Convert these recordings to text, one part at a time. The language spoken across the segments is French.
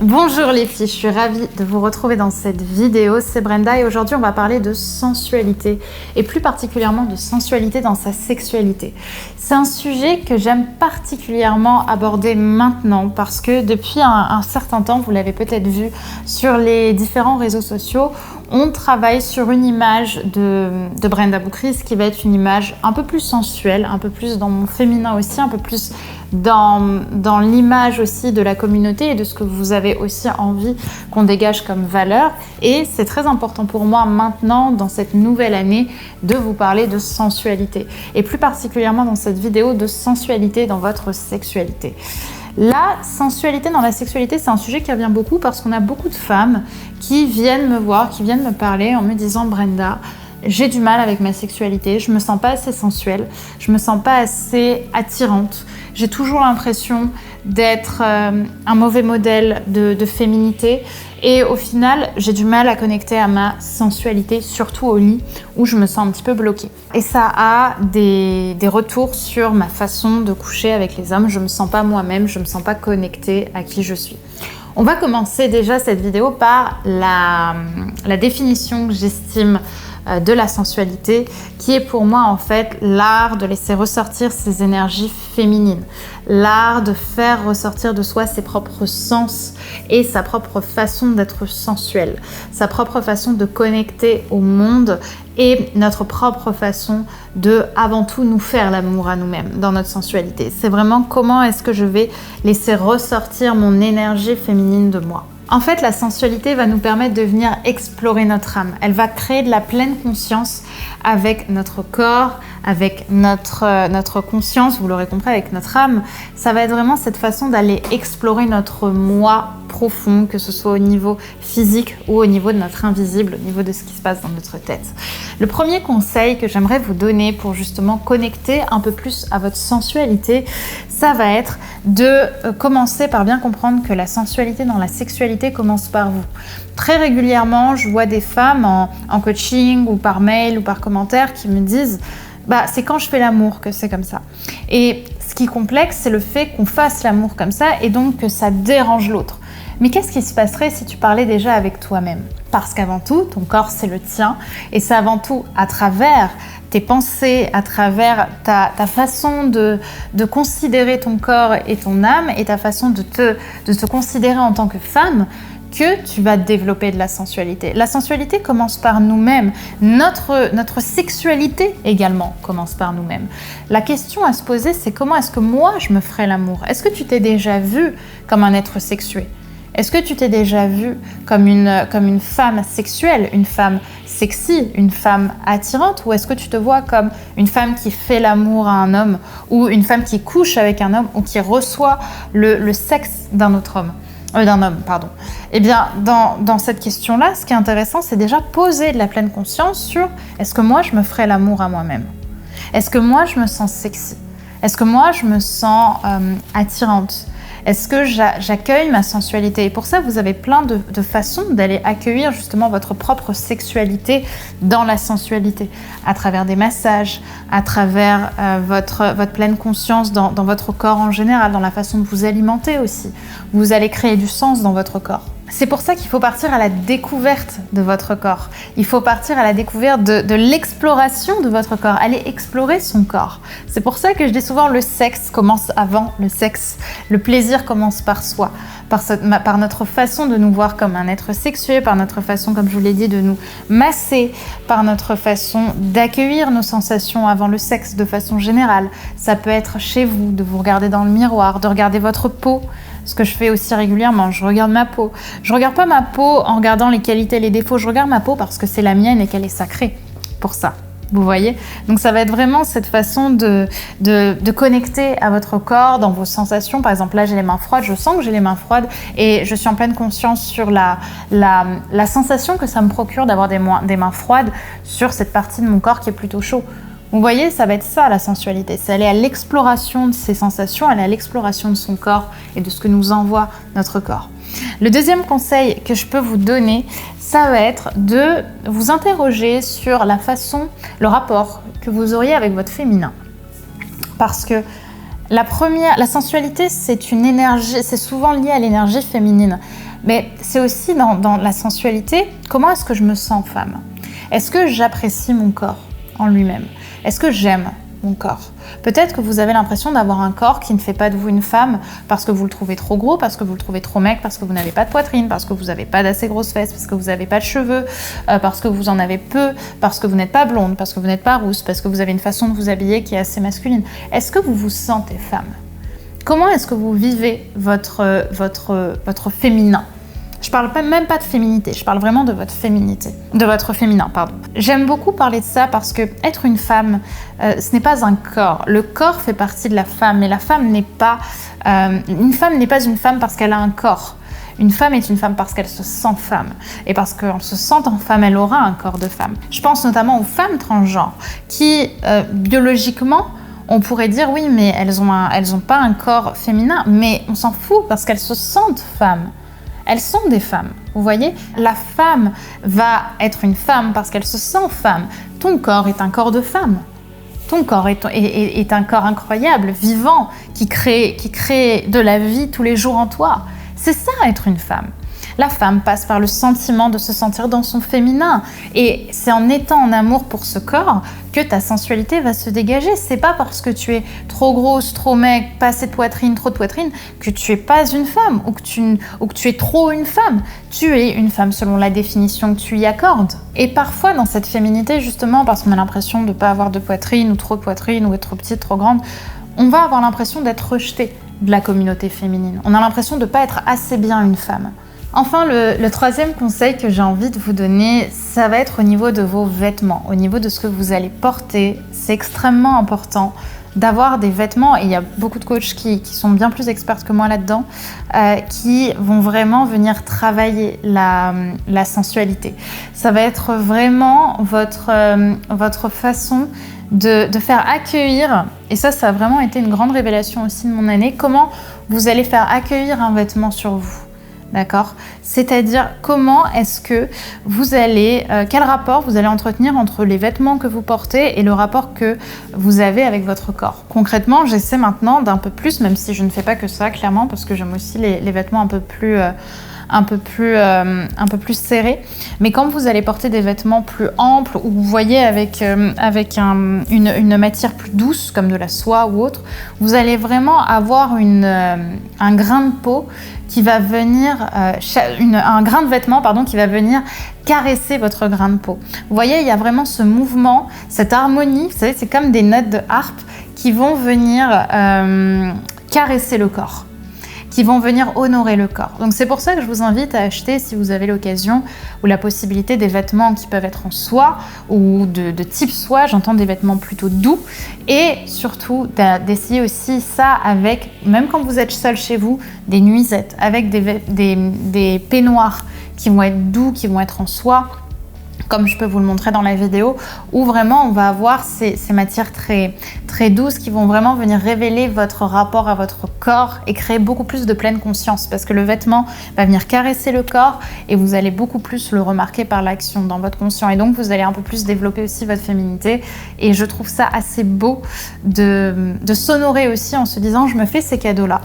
Bonjour les filles, je suis ravie de vous retrouver dans cette vidéo, c'est Brenda et aujourd'hui on va parler de sensualité et plus particulièrement de sensualité dans sa sexualité. C'est un sujet que j'aime particulièrement aborder maintenant parce que depuis un certain temps, vous l'avez peut-être vu sur les différents réseaux sociaux, on travaille sur une image de Brenda Boucris qui va être une image un peu plus sensuelle, un peu plus dans mon féminin aussi, un peu plus dans l'image aussi de la communauté et de ce que vous avez aussi envie qu'on dégage comme valeur. Et c'est très important pour moi maintenant, dans cette nouvelle année, de vous parler de sensualité. Et plus particulièrement dans cette vidéo, de sensualité dans votre sexualité. La sensualité dans la sexualité, c'est un sujet qui revient beaucoup parce qu'on a beaucoup de femmes qui viennent me voir, qui viennent me parler en me disant « Brenda, j'ai du mal avec ma sexualité, je me sens pas assez sensuelle, je me sens pas assez attirante, j'ai toujours l'impression d'être un mauvais modèle de féminité et au final, j'ai du mal à connecter à ma sensualité, surtout au lit où je me sens un petit peu bloquée. Et ça a des retours sur ma façon de coucher avec les hommes, je me sens pas moi-même, je me sens pas connectée à qui je suis. On va commencer déjà cette vidéo par la définition que j'estime de la sensualité, qui est pour moi en fait l'art de laisser ressortir ses énergies féminines, l'art de faire ressortir de soi ses propres sens et sa propre façon d'être sensuelle, sa propre façon de connecter au monde et notre propre façon de, avant tout, nous faire l'amour à nous-mêmes dans notre sensualité. C'est vraiment comment est-ce que je vais laisser ressortir mon énergie féminine de moi. En fait, la sensualité va nous permettre de venir explorer notre âme. Elle va créer de la pleine conscience avec notre corps, avec notre conscience, vous l'aurez compris, avec notre âme. Ça va être vraiment cette façon d'aller explorer notre moi profond, que ce soit au niveau physique ou au niveau de notre invisible, au niveau de ce qui se passe dans notre tête. Le premier conseil que j'aimerais vous donner pour justement connecter un peu plus à votre sensualité, ça va être de commencer par bien comprendre que la sensualité dans la sexualité commence par vous. Très régulièrement, je vois des femmes en coaching ou par mail ou par commentaire qui me disent « c'est quand je fais l'amour que c'est comme ça ». Et ce qui est complexe, c'est le fait qu'on fasse l'amour comme ça et donc que ça dérange l'autre. Mais qu'est-ce qui se passerait si tu parlais déjà avec toi-même? Parce qu'avant tout, ton corps, c'est le tien et c'est avant tout à travers tes pensées, à travers ta façon de considérer ton corps et ton âme et ta façon de te considérer en tant que femme que tu vas développer de la sensualité. La sensualité commence par nous-mêmes. Notre sexualité également commence par nous-mêmes. La question à se poser, c'est comment est-ce que moi, je me ferais l'amour? Est-ce que tu t'es déjà vue comme un être sexué? Est-ce que tu t'es déjà vue comme une femme sexuelle, une femme sexy, une femme attirante? Ou est-ce que tu te vois comme une femme qui fait l'amour à un homme ou une femme qui couche avec un homme ou qui reçoit le sexe d'un autre homme? D'un homme, pardon. Eh bien, dans cette question-là, ce qui est intéressant, c'est déjà poser de la pleine conscience sur est-ce que moi, je me ferais l'amour à moi-même? Est-ce que moi, je me sens sexy? Est-ce que moi, je me sens attirante? Est-ce que j'accueille ma sensualité? Et pour ça, vous avez plein de façons d'aller accueillir justement votre propre sexualité dans la sensualité, à travers des massages, à travers votre pleine conscience dans votre corps en général, dans la façon de vous alimenter aussi. Vous allez créer du sens dans votre corps. C'est pour ça qu'il faut partir à la découverte de votre corps. Il faut partir à la découverte de l'exploration de votre corps. Aller explorer son corps. C'est pour ça que je dis souvent le sexe commence avant le sexe. Le plaisir commence par soi. Par notre façon de nous voir comme un être sexué, par notre façon, comme je vous l'ai dit, de nous masser, par notre façon d'accueillir nos sensations avant le sexe de façon générale. Ça peut être chez vous, de vous regarder dans le miroir, de regarder votre peau. Ce que je fais aussi régulièrement, je regarde ma peau. Je regarde pas ma peau en regardant les qualités et les défauts, je regarde ma peau parce que c'est la mienne et qu'elle est sacrée pour ça. Vous voyez? Donc ça va être vraiment cette façon de connecter à votre corps, dans vos sensations. Par exemple, là j'ai les mains froides, je sens que j'ai les mains froides et je suis en pleine conscience sur la sensation que ça me procure d'avoir des mains froides sur cette partie de mon corps qui est plutôt chaud. Vous voyez, ça va être ça la sensualité, c'est aller à l'exploration de ses sensations, aller à l'exploration de son corps et de ce que nous envoie notre corps. Le deuxième conseil que je peux vous donner, ça va être de vous interroger sur la façon, le rapport que vous auriez avec votre féminin. Parce que La sensualité, c'est une énergie, c'est souvent lié à l'énergie féminine. Mais c'est aussi dans la sensualité, comment est-ce que je me sens femme? Est-ce que j'apprécie mon corps en lui-même? Est-ce que j'aime mon corps? Peut-être que vous avez l'impression d'avoir un corps qui ne fait pas de vous une femme parce que vous le trouvez trop gros, parce que vous le trouvez trop maigre, parce que vous n'avez pas de poitrine, parce que vous n'avez pas d'assez grosses fesses, parce que vous n'avez pas de cheveux, parce que vous en avez peu, parce que vous n'êtes pas blonde, parce que vous n'êtes pas rousse, parce que vous avez une façon de vous habiller qui est assez masculine. Est-ce que vous vous sentez femme? Comment est-ce que vous vivez votre féminin? Je parle même pas de féminité, je parle vraiment de votre féminité, de votre féminin, pardon. J'aime beaucoup parler de ça parce que être une femme, ce n'est pas un corps. Le corps fait partie de la femme, mais la femme n'est pas... une femme n'est pas une femme parce qu'elle a un corps. Une femme est une femme parce qu'elle se sent femme. Et parce qu'en se sentant femme, elle aura un corps de femme. Je pense notamment aux femmes transgenres qui, biologiquement, on pourrait dire oui, mais elles ont pas un corps féminin, mais on s'en fout parce qu'elles se sentent femmes. Elles sont des femmes, vous voyez? La femme va être une femme parce qu'elle se sent femme. Ton corps est un corps de femme. Ton corps est un corps incroyable, vivant, qui crée de la vie tous les jours en toi. C'est ça, être une femme. La femme passe par le sentiment de se sentir dans son féminin. Et c'est en étant en amour pour ce corps que ta sensualité va se dégager. C'est pas parce que tu es trop grosse, trop maigre, pas assez de poitrine, trop de poitrine, que tu es pas une femme ou que tu es trop une femme. Tu es une femme selon la définition que tu y accordes. Et parfois, dans cette féminité, justement, parce qu'on a l'impression de pas avoir de poitrine ou trop de poitrine ou être trop petite, trop grande, on va avoir l'impression d'être rejeté de la communauté féminine. On a l'impression de pas être assez bien une femme. Enfin, le troisième conseil que j'ai envie de vous donner, ça va être au niveau de vos vêtements, au niveau de ce que vous allez porter. C'est extrêmement important d'avoir des vêtements, et il y a beaucoup de coachs qui sont bien plus experts que moi là-dedans, qui vont vraiment venir travailler la sensualité. Ça va être vraiment votre façon de faire accueillir, et ça a vraiment été une grande révélation aussi de mon année, comment vous allez faire accueillir un vêtement sur vous. D'accord? C'est-à-dire comment est-ce que vous allez, quel rapport vous allez entretenir entre les vêtements que vous portez et le rapport que vous avez avec votre corps. Concrètement, j'essaie maintenant d'un peu plus, même si je ne fais pas que ça, clairement, parce que j'aime aussi les vêtements un peu plus serrés. Mais quand vous allez porter des vêtements plus amples, ou vous voyez avec une matière plus douce, comme de la soie ou autre, vous allez vraiment avoir un grain de peau qui va venir, un grain de vêtement, pardon, qui va venir caresser votre grain de peau. Vous voyez, il y a vraiment ce mouvement, cette harmonie, vous savez, c'est comme des notes de harpe qui vont venir caresser le corps, qui vont venir honorer le corps. Donc c'est pour ça que je vous invite à acheter, si vous avez l'occasion ou la possibilité, des vêtements qui peuvent être en soie ou de type soie, j'entends des vêtements plutôt doux, et surtout d'essayer aussi ça avec, même quand vous êtes seul chez vous, des nuisettes, avec des peignoirs qui vont être doux, qui vont être en soie, comme je peux vous le montrer dans la vidéo, où vraiment on va avoir ces matières très, très douces qui vont vraiment venir révéler votre rapport à votre corps et créer beaucoup plus de pleine conscience, parce que le vêtement va venir caresser le corps et vous allez beaucoup plus le remarquer par l'action dans votre conscient, et donc vous allez un peu plus développer aussi votre féminité. Et je trouve ça assez beau de s'honorer aussi en se disant je me fais ces cadeaux-là,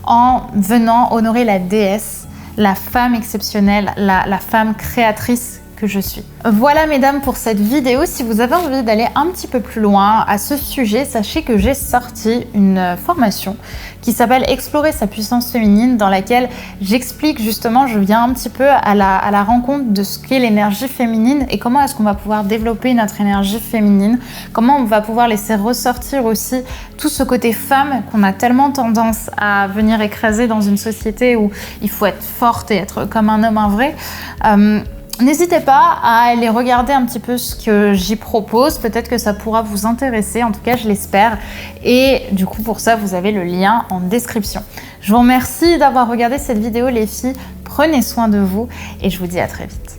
en venant honorer la déesse, la femme exceptionnelle, la femme créatrice que je suis. Voilà mesdames pour cette vidéo. Si vous avez envie d'aller un petit peu plus loin à ce sujet, sachez que j'ai sorti une formation qui s'appelle Explorer sa puissance féminine, dans laquelle j'explique justement, je viens un petit peu à la rencontre de ce qu'est l'énergie féminine et comment est-ce qu'on va pouvoir développer notre énergie féminine, comment on va pouvoir laisser ressortir aussi tout ce côté femme qu'on a tellement tendance à venir écraser dans une société où il faut être forte et être comme un homme, un vrai. N'hésitez pas à aller regarder un petit peu ce que j'y propose, peut-être que ça pourra vous intéresser, en tout cas je l'espère, et du coup pour ça vous avez le lien en description. Je vous remercie d'avoir regardé cette vidéo les filles, prenez soin de vous et je vous dis à très vite.